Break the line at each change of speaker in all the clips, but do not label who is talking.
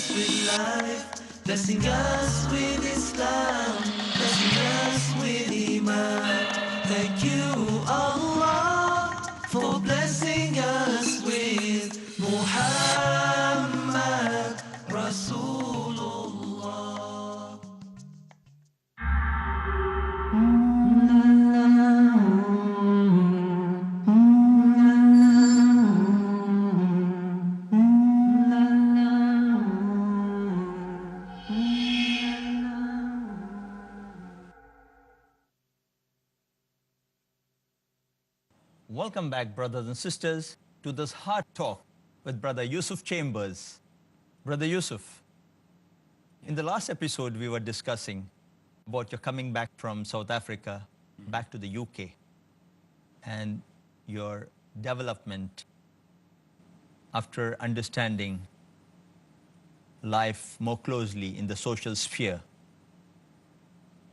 us with life, blessing us with Islam, blessing us with Iman. Thank you, Allah, for blessing us with Muhammad Rasulullah.
Welcome back, brothers and sisters, to this Heart Talk with Brother Yusuf Chambers. Brother Yusuf, in the last episode we were discussing about your coming back from South Africa, back to the UK, and your development after understanding life more closely in the social sphere.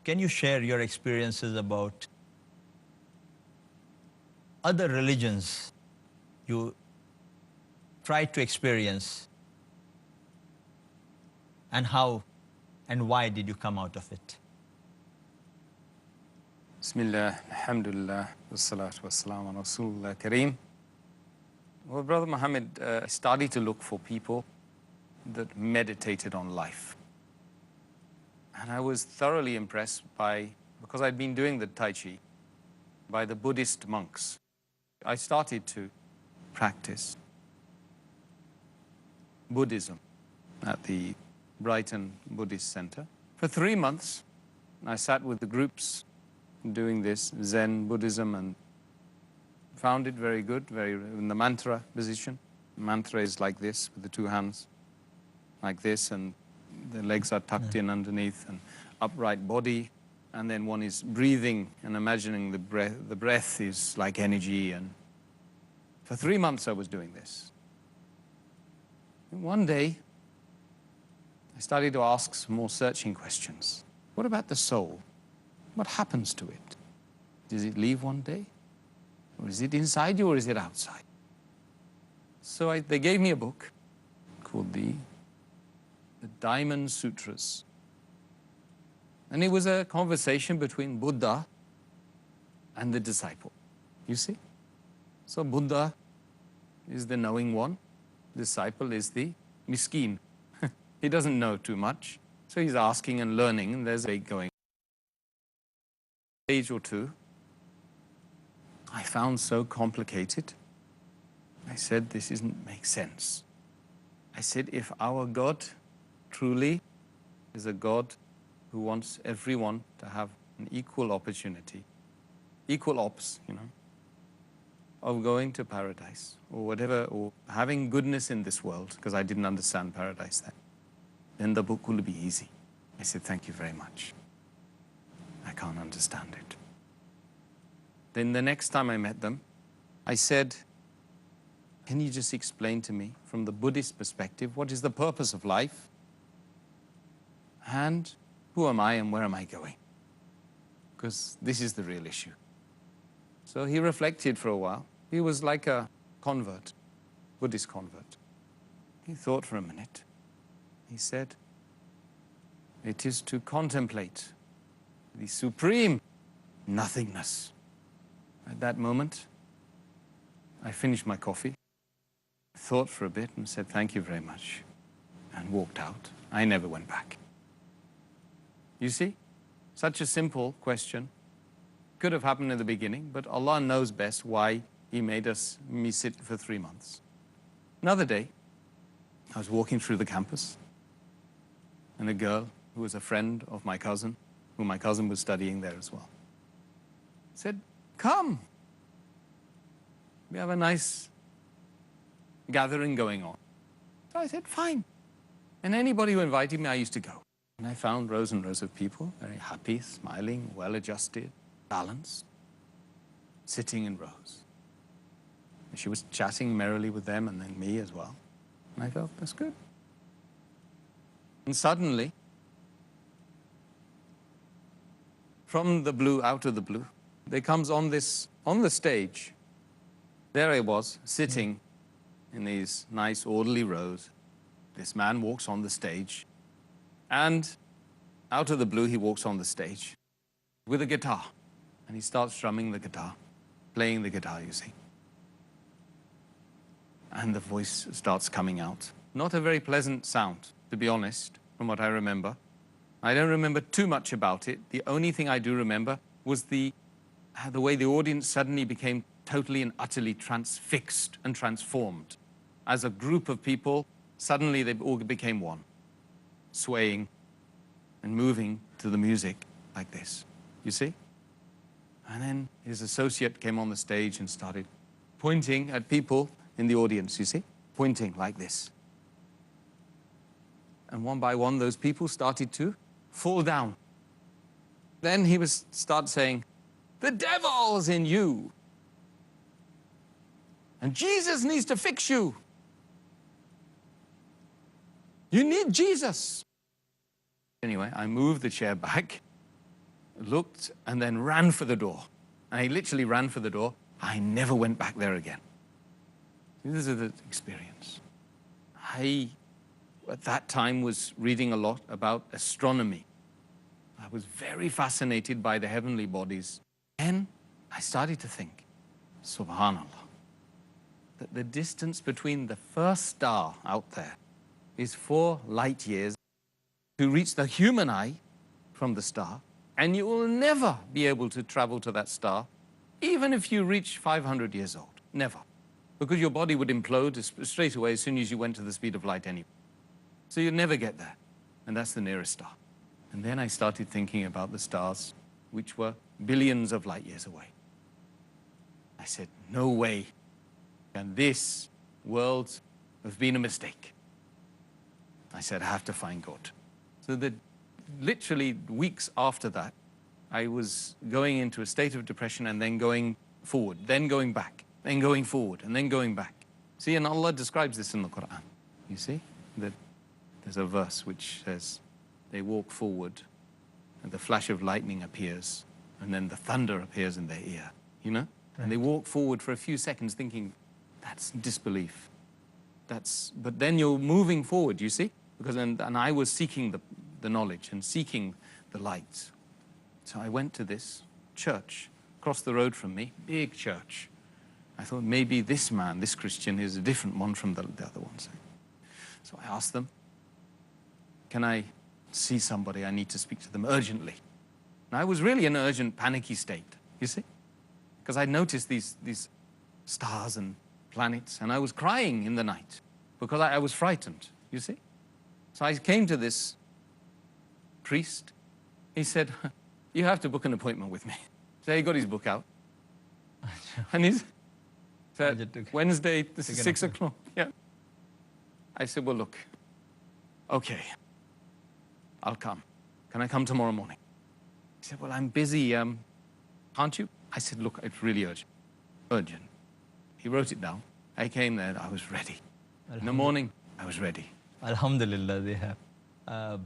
Can you share your experiences about other religions you tried to experience, and how and why did you come out of it?
Bismillah, alhamdulillah, wassalatu wassalamu ala Rasulullah Kareem. Well, Brother Mohammed, I started to look for people that meditated on life. And I was thoroughly impressed by, because I'd been doing the Tai Chi, by the Buddhist monks. I started to practice Buddhism at the Brighton Buddhist Center. For 3 months, I sat with the groups doing this Zen Buddhism and found it very good, very in the mantra position. Mantra is like this, with the two hands, like this, and the legs are tucked in underneath, and upright body. And then one is breathing and imagining the breath. The breath is like energy. And for 3 months I was doing this. And one day, I started to ask some more searching questions. What about the soul? What happens to it? Does it leave one day? Or is it inside you, or is it outside? So they gave me a book called the Diamond Sutras. And it was a conversation between Buddha and the disciple, you see? So Buddha is the knowing one, disciple is the miskin. He doesn't know too much, so he's asking and learning, and there's a going. Age or two, I found so complicated. I said, this doesn't make sense. I said, if our God truly is a God who wants everyone to have an equal opportunity, equal ops, of going to paradise or whatever, or having goodness in this world, because I didn't understand paradise then the book will be easy. I said, thank you very much. I can't understand it. Then the next time I met them, I said, can you just explain to me from the Buddhist perspective, what is the purpose of life? And who am I and where am I going? Because this is the real issue. So he reflected for a while. He was like a convert, Buddhist convert. He thought for a minute. He said, it is to contemplate the supreme nothingness. At that moment, I finished my coffee, thought for a bit and said, thank you very much, and walked out. I never went back. You see, such a simple question could have happened in the beginning, but Allah knows best why He made me sit for 3 months. Another day, I was walking through the campus, and a girl who was a friend of my cousin, who my cousin was studying there as well, said, come. We have a nice gathering going on. So I said, fine. And anybody who invited me, I used to go. And I found rows and rows of people, very happy, smiling, well-adjusted, balanced, sitting in rows. And she was chatting merrily with them and then me as well. And I felt, that's good. And suddenly, from the blue, out of the blue, there comes on the stage, there I was, sitting in these nice orderly rows, this man walks on the stage, and out of the blue, he walks on the stage with a guitar, and he starts strumming the guitar, playing the guitar, you see. And the voice starts coming out. Not a very pleasant sound, to be honest, from what I remember. I don't remember too much about it. The only thing I do remember was the way the audience suddenly became totally and utterly transfixed and transformed. As a group of people, suddenly they all became one, swaying and moving to the music like this, you see? And then his associate came on the stage and started pointing at people in the audience, you see? Pointing like this. And one by one, those people started to fall down. Then he was start saying, "The devil's in you. And Jesus needs to fix you. You need Jesus." Anyway, I moved the chair back, looked, and then ran for the door. And I literally ran for the door. I never went back there again. This is the experience. I, at that time, was reading a lot about astronomy. I was very fascinated by the heavenly bodies. And I started to think, subhanallah, that the distance between the first star out there is 4 light years to reach the human eye from the star, and you will never be able to travel to that star, even if you reach 500 years old. Never. Because your body would implode straight away as soon as you went to the speed of light anyway. So you'd never get there. And that's the nearest star. And then I started thinking about the stars, which were billions of light years away. I said, no way can this world have been a mistake. I said, I have to find God. So that literally weeks after that, I was going into a state of depression and then going forward, then going back, then going forward, and then going back. See, and Allah describes this in the Quran. You see, that there's a verse which says, they walk forward, and the flash of lightning appears, and then the thunder appears in their ear, you know? Right. And they walk forward for a few seconds thinking, that's disbelief. But then you're moving forward, you see? Because, and I was seeking the knowledge and seeking the light. So I went to this church across the road from me, big church. I thought maybe this man, this Christian, is a different one from the other ones. So I asked them, can I see somebody? I need to speak to them urgently. And I was really in an urgent, panicky state, you see? Because I noticed these stars and planets, and I was crying in the night because I was frightened, you see? So I came to this priest. He said, you have to book an appointment with me. So he got his book out. And he said, Wednesday, this is 6 o'clock. Yeah. I said, well, look, okay, I'll come. Can I come tomorrow morning? He said, well, I'm busy. Can't you? I said, look, it's really urgent. Urgent. He wrote it down. I came there, I was ready. In the morning, I was ready.
Alhamdulillah, they have.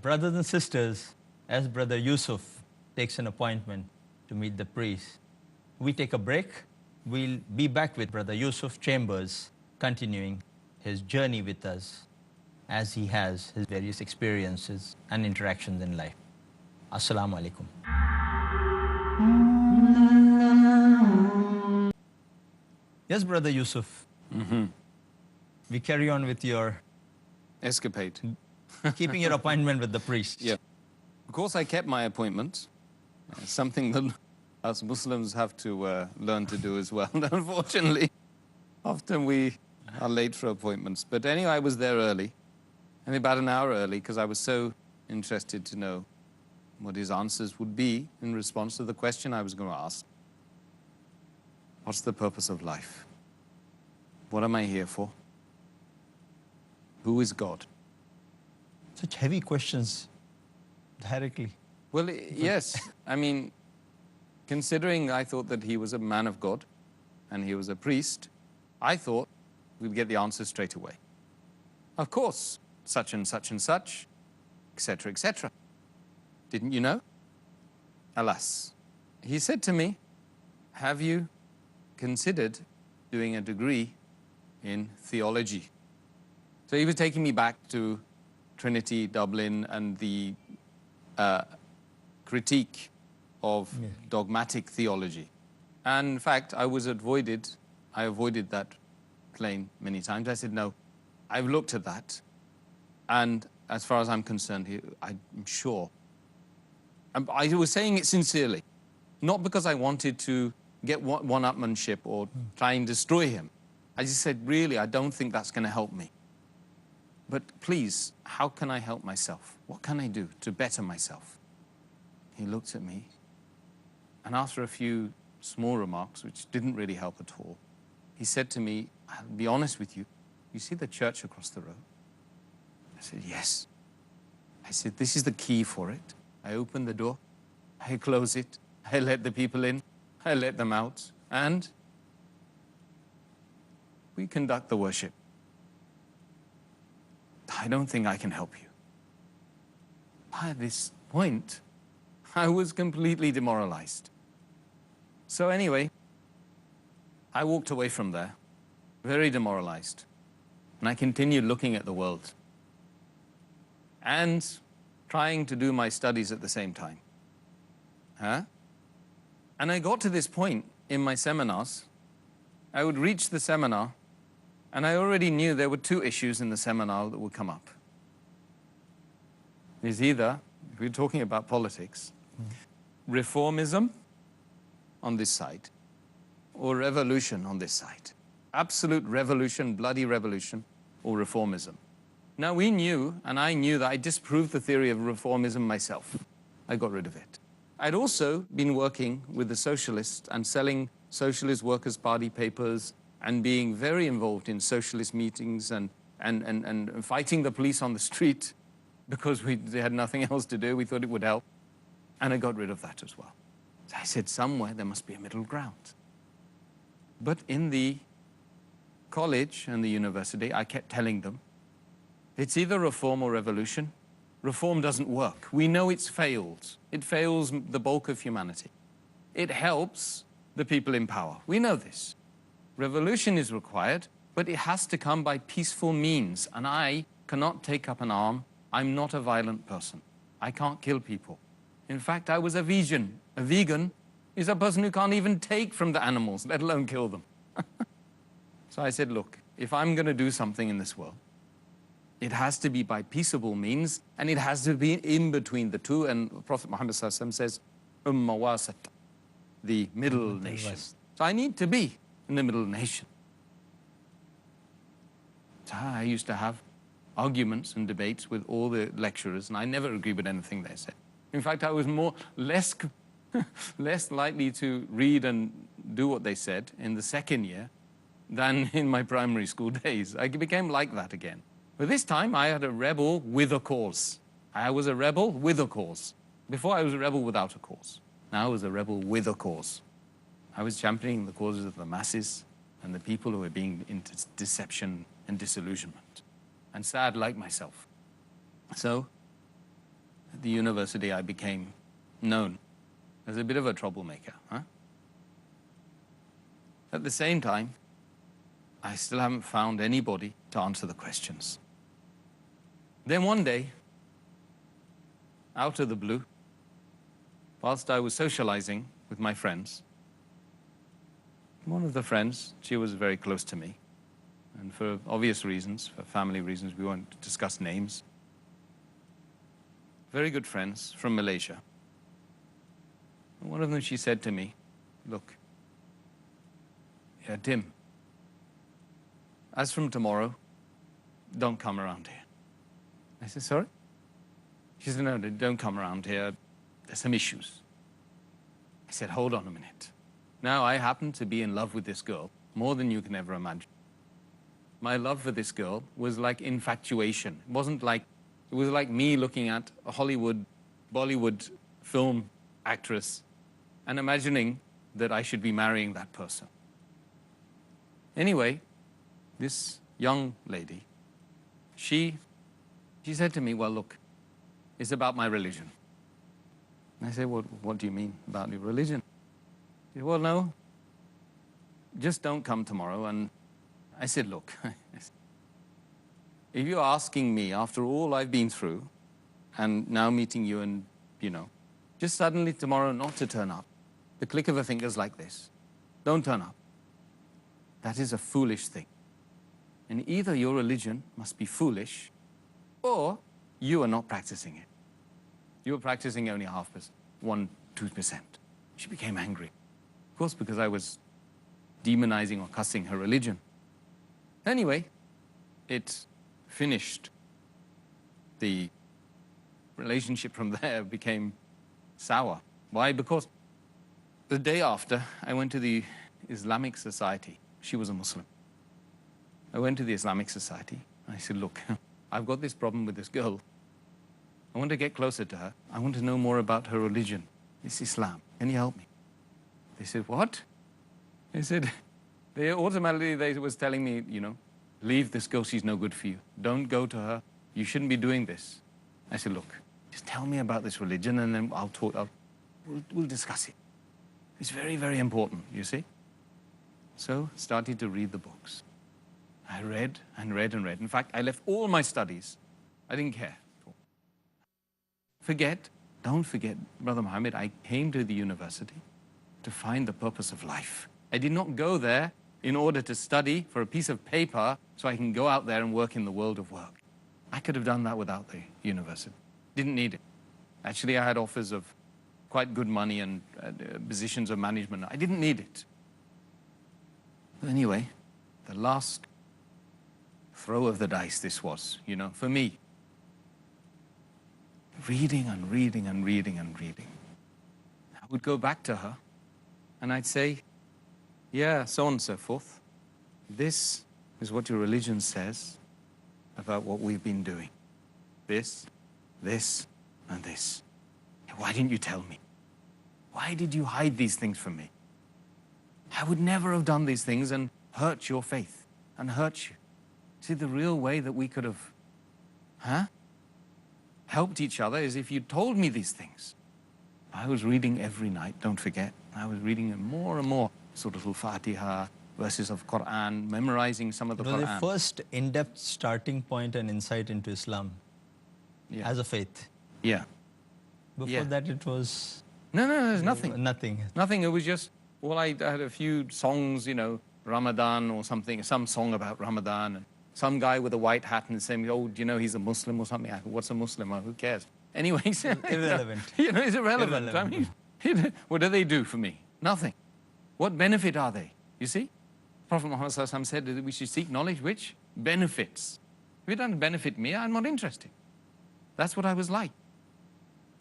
Brothers and sisters, as Brother Yusuf takes an appointment to meet the priest, we take a break. We'll be back with Brother Yusuf Chambers, continuing his journey with us as he has his various experiences and interactions in life. Assalamu alaikum. Yes, Brother Yusuf.
Mm-hmm.
We carry on with your
escapade.
Keeping your appointment with the priest.
Yeah. Of course, I kept my appointment. Something that us Muslims have to learn to do as well. Unfortunately, often we are late for appointments. But anyway, I was there early, and about an hour early, because I was so interested to know what his answers would be in response to the question I was going to ask. What's the purpose of life? What am I here for? Who is God?
Such heavy questions, directly.
Well, yes. I mean, considering I thought that he was a man of God and he was a priest, I thought we'd get the answer straight away. Of course, such and such and such, etc., etc. Didn't you know? Alas. He said to me, have you considered doing a degree in theology? So he was taking me back to Trinity, Dublin, and the critique of dogmatic theology. And in fact, I avoided that plane many times. I said, no, I've looked at that. And as far as I'm concerned, I'm sure. I was saying it sincerely, not because I wanted to get one-upmanship or try and destroy him. I just said, really, I don't think that's going to help me. But please, how can I help myself? What can I do to better myself? He looked at me, and after a few small remarks, which didn't really help at all, he said to me, I'll be honest with you, you see the church across the road? I said, yes. I said, this is the key for it. I open the door, I close it, I let the people in, I let them out, and we conduct the worship. I don't think I can help you. By this point, I was completely demoralized. So anyway, I walked away from there, very demoralized, and I continued looking at the world and trying to do my studies at the same time. And I got to this point in my seminars. I would reach the seminar, and I already knew there were two issues in the seminar that would come up. There's either, if we're talking about politics, reformism on this side, or revolution on this side. Absolute revolution, bloody revolution, or reformism. Now we knew, and I knew that I disproved the theory of reformism myself. I got rid of it. I'd also been working with the socialists and selling Socialist Workers' Party papers and being very involved in socialist meetings and fighting the police on the street because they had nothing else to do. We thought it would help. And I got rid of that as well. So I said, somewhere there must be a middle ground. But in the college and the university, I kept telling them, it's either reform or revolution. Reform doesn't work. We know it's failed. It fails the bulk of humanity. It helps the people in power. We know this. Revolution is required, but it has to come by peaceful means. And I cannot take up an arm. I'm not a violent person. I can't kill people. In fact, I was a vegan. A vegan is a person who can't even take from the animals, let alone kill them. So I said, look, if I'm going to do something in this world, it has to be by peaceable means, and it has to be in between the two. And Prophet Muhammad says, Umma wasat, the middle nation. So I need to be in the middle nation. So I used to have arguments and debates with all the lecturers, and I never agreed with anything they said. In fact, I was less likely to read and do what they said in the second year than in my primary school days. I became like that again. But this time, I had a rebel with a cause. I was a rebel with a cause. Before, I was a rebel without a cause. Now I was a rebel with a cause. I was championing the causes of the masses and the people who were being into deception and disillusionment, and sad like myself. So, at the university, I became known as a bit of a troublemaker. At the same time, I still haven't found anybody to answer the questions. Then one day, out of the blue, whilst I was socializing with my friends, one of the friends, she was very close to me, and for obvious reasons, for family reasons, we won't discuss names. Very good friends from Malaysia. And one of them, she said to me, look, yeah, Tim, as from tomorrow, don't come around here. I said, sorry? She said, no, don't come around here. There's some issues. I said, hold on a minute. Now, I happen to be in love with this girl, more than you can ever imagine. My love for this girl was like infatuation. It was like me looking at a Hollywood, Bollywood film actress and imagining that I should be marrying that person. Anyway, this young lady, she said to me, well, look, it's about my religion. And I said, well, what do you mean about your religion? She said, well, no, just don't come tomorrow. And I said, look, if you're asking me, after all I've been through, and now meeting you and, just suddenly tomorrow not to turn up, the click of a finger's like this, don't turn up. That is a foolish thing. And either your religion must be foolish, or you are not practicing it. You were practicing only 0.5%, 1-2%. She became angry. Of course, because I was demonizing or cussing her religion. Anyway, it finished. The relationship from there became sour. Why? Because the day after, I went to the Islamic Society. She was a Muslim. I went to the Islamic Society. I said, look, I've got this problem with this girl. I want to get closer to her. I want to know more about her religion. It's Islam. Can you help me? They said, what? They said, they was telling me, leave this girl, she's no good for you. Don't go to her. You shouldn't be doing this. I said, look, just tell me about this religion and then we'll discuss it. It's very, very important, you see? So, started to read the books. I read and read and read. In fact, I left all my studies. I didn't care. Don't forget, Brother Mohammed, I came to the university to find the purpose of life. I did not go there in order to study for a piece of paper so I can go out there and work in the world of work. I could have done that without the university. Didn't need it. Actually, I had offers of quite good money and positions of management. I didn't need it. But anyway, the last throw of the dice this was, for me. Reading and reading and reading and reading. I would go back to her and I'd say, yeah, so on and so forth. This is what your religion says about what we've been doing. This, this, and this. Why didn't you tell me? Why did you hide these things from me? I would never have done these things and hurt your faith and hurt you. See, the real way that we could have, helped each other is if you told me these things. I was reading every night, don't forget. I was reading more and more. Surah Al-Fatiha, verses of Quran, memorizing some of the Quran.
It was the first in-depth starting point and insight into Islam as a faith.
Yeah.
Before that it was...
No, there's nothing.
Nothing.
Nothing, it was just, I had a few songs, Ramadan or something, some song about Ramadan, and some guy with a white hat and saying, oh, he's a Muslim or something. What's a Muslim? Who cares? Anyway,
irrelevant.
It's irrelevant. I mean, what do they do for me? Nothing. What benefit are they? You see? Prophet Muhammad said that we should seek knowledge which benefits. If it doesn't benefit me, I'm not interested. That's what I was like.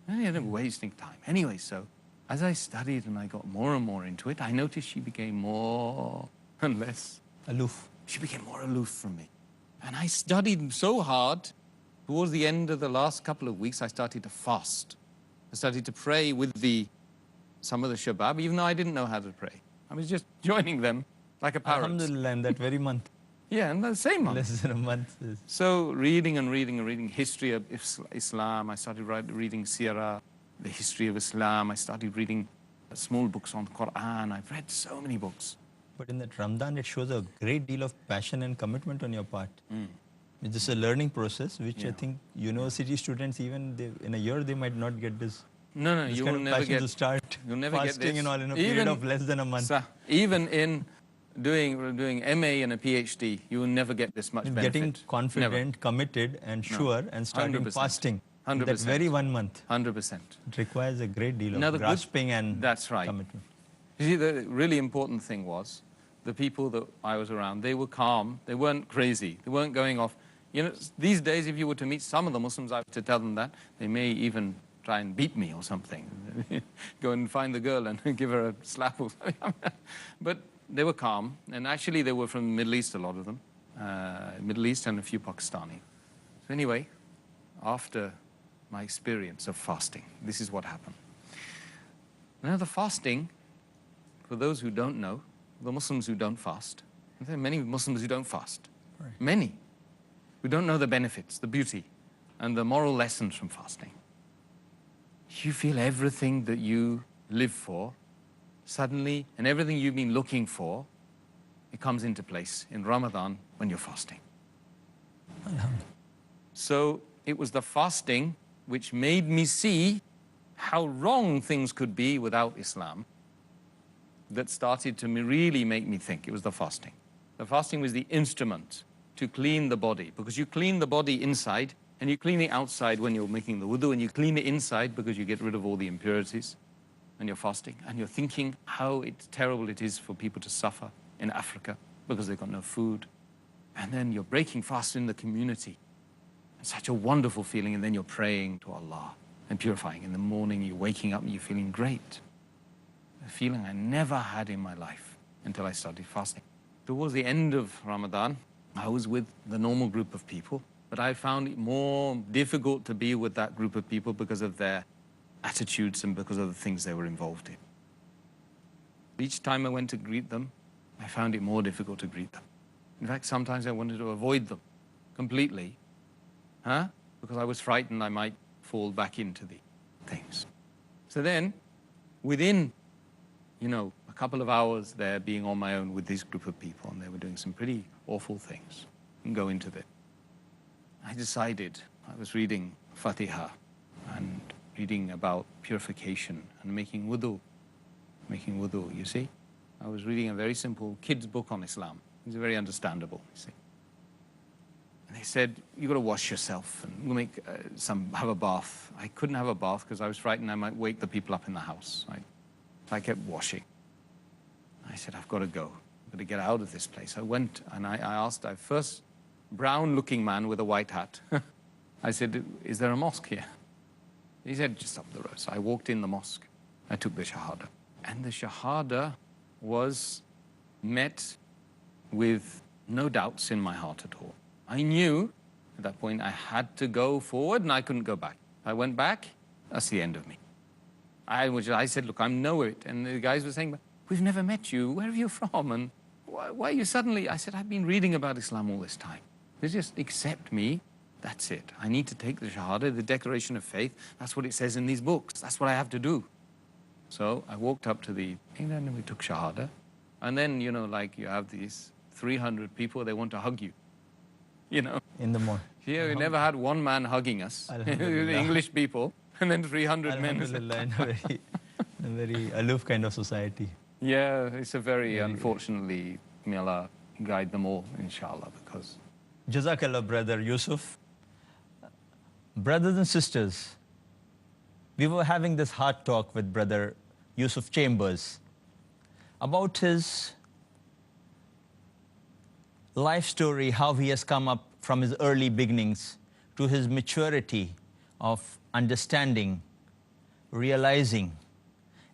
I ended up wasting time. Anyway, so as I studied and I got more and more into it, I noticed she became more and less
aloof.
She became more aloof from me. And I studied so hard, towards the end of the last couple of weeks, I started to fast. I started to pray with some of the shabab, even though I didn't know how to pray. I was just joining them like a parrot.
Alhamdulillah, in that very month.
Yeah, in the same month.
Less than a month.
So reading and reading and reading history of Islam. I started reading Sirah, the history of Islam. I started reading small books on Quran. I've read so many books.
But in that Ramadan, it shows a great deal of passion and commitment on your part. It's just a learning process, which I think university students, even in a year, they might not get this.
No, you will never get.
To start
you'll never
fasting
get this.
and all in a period of less than a month.
Even in doing MA and a PhD, you will never get this much benefit.
Getting confident, committed, and sure, and starting 100%. Fasting. 100%. That very 1 month.
100%.
It requires a great deal of grasping and commitment.
You see, the really important thing was, the people that I was around, they were calm, they weren't crazy, they weren't going off. These days, if you were to meet some of the Muslims, I have to tell them that, they may even try and beat me or something. Go and find the girl and give her a slap or something. But they were calm, and actually they were from the Middle East, a lot of them. Middle East and a few Pakistani. So anyway, after my experience of fasting, this is what happened. Now the fasting, for those who don't know, the Muslims who don't fast, there are many Muslims who don't fast. Right. Many who don't know the benefits, the beauty, and the moral lessons from fasting. You feel everything that you live for, suddenly, and everything you've been looking for, it comes into place in Ramadan when you're fasting.
Alhamdulillah.
So it was the fasting which made me see how wrong things could be without Islam that started to really make me think. It was the fasting. The fasting was the instrument to clean the body, because you clean the body inside and you clean it outside when you're making the wudu, and you clean it inside because you get rid of all the impurities when you're fasting, and you're thinking how terrible it is for people to suffer in Africa because they've got no food. And then you're breaking fast in the community. It's such a wonderful feeling, and then you're praying to Allah and purifying. In the morning, you're waking up and you're feeling great. A feeling I never had in my life until I started fasting. Towards the end of Ramadan, I was with the normal group of people, but I found it more difficult to be with that group of people because of their attitudes and because of the things they were involved in. Each time I went to greet them, I found it more difficult to greet them. In fact, sometimes I wanted to avoid them completely, because I was frightened I might fall back into the things. So then, within, a couple of hours there being on my own with this group of people, and they were doing some pretty awful things, and go into them, I decided, I was reading Fatiha and reading about purification and making wudu, you see. I was reading a very simple kid's book on Islam. It's very understandable, you see. And they said, you've got to wash yourself and we'll make have a bath. I couldn't have a bath because I was frightened I might wake the people up in the house. So I kept washing. I said, I've got to go. I've got to get out of this place. I went and I asked, first brown-looking man with a white hat. I said, is there a mosque here? He said, just up the road. So I walked in the mosque. I took the Shahada. And the Shahada was met with no doubts in my heart at all. I knew at that point I had to go forward and I couldn't go back. I went back, that's the end of me. I said, look, I'm nowhere. And the guys were saying, we've never met you. Where are you from? And why are you suddenly? I said, I've been reading about Islam all this time. They just accept me. That's it. I need to take the Shahada, the Declaration of Faith. That's what it says in these books. That's what I have to do. So I walked up to and we took Shahada. And then, you have these 300 people, they want to hug you.
In the morning.
Yeah, we never had one man hugging us. The English people. And then 300 men.
Alhamdulillah, in a very aloof kind of society.
Yeah, it's a very, unfortunately, may Allah guide them all, inshallah, because...
Jazakallah, Brother Yusuf. Brothers and sisters, we were having this heart talk with Brother Yusuf Chambers about his life story, how he has come up from his early beginnings to his maturity of understanding, realizing,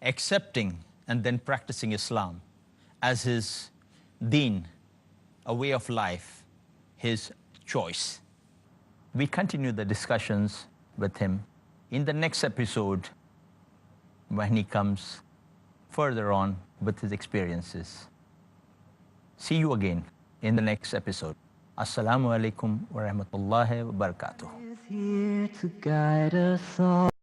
accepting, and then practicing Islam as his deen, a way of life, his choice. We continue the discussions with him in the next episode when he comes further on with his experiences. See you again in the next episode. Assalamu alaikum wa rahmatullahi wa barakatuh.
Is here to guide us all.